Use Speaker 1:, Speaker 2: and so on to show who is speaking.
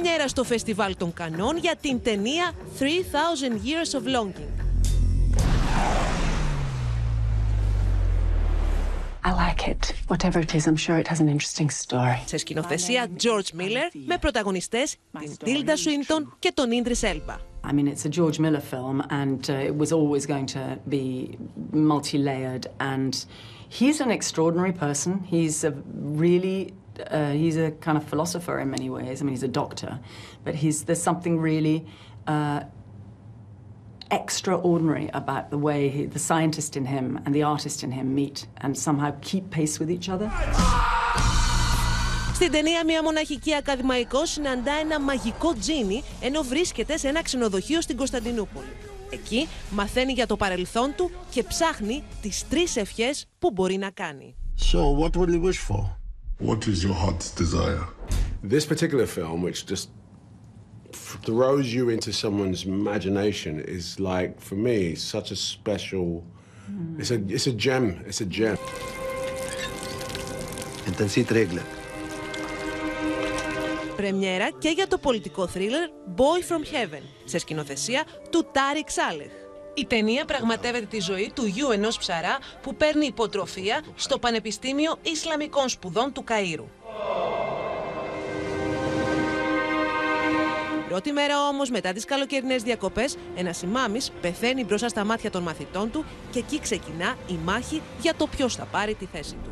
Speaker 1: Πρεμιέρα στο φεστιβάλ των Καννών για την ταινία 3000 Years of Longing.
Speaker 2: I like it. Whatever it is, I'm sure it has an interesting story.
Speaker 1: Σε σκηνοθεσία George Miller, με πρωταγωνιστές την Τίλντα Σουί-ντον και τον Ίντρις Ελμπα.
Speaker 3: I mean, it's a George Miller film, and it was always going to be multi-layered. And he's an extraordinary person. He's a really, he's a kind of philosopher in many ways. I mean, he's a doctor, but there's something really extraordinary about the way the scientist in him and the artist in him meet and somehow keep pace with each other.
Speaker 1: Στην ταινία, μια μοναχική ακαδημαϊκός συναντά ένα μαγικό τζίνι ενώ βρίσκεται σε ένα ξενοδοχείο στην Κωνσταντινούπολη. Εκεί μαθαίνει για το παρελθόν του και ψάχνει τις 3 ευχές που μπορεί να κάνει.
Speaker 4: So, what will you wish for?
Speaker 5: What is your heart's desire?
Speaker 6: This particular film, which just throws you into someone's imagination, is like, for me, such a special. It's a gem. It's a gem.
Speaker 1: Πρεμιέρα και για το πολιτικό θρίλερ Boy from Heaven, σε σκηνοθεσία του Ταρίκ Σάλεχ. Η ταινία πραγματεύεται τη ζωή του γιου ενός ψαρά που παίρνει υποτροφία στο Πανεπιστήμιο Ισλαμικών Σπουδών του Καΐρου. Πρώτη μέρα όμως, μετά τις καλοκαιρινές διακοπές, ένας ημάμις πεθαίνει μπροστά στα μάτια των μαθητών του και εκεί ξεκινά η μάχη για το ποιος θα πάρει τη θέση του.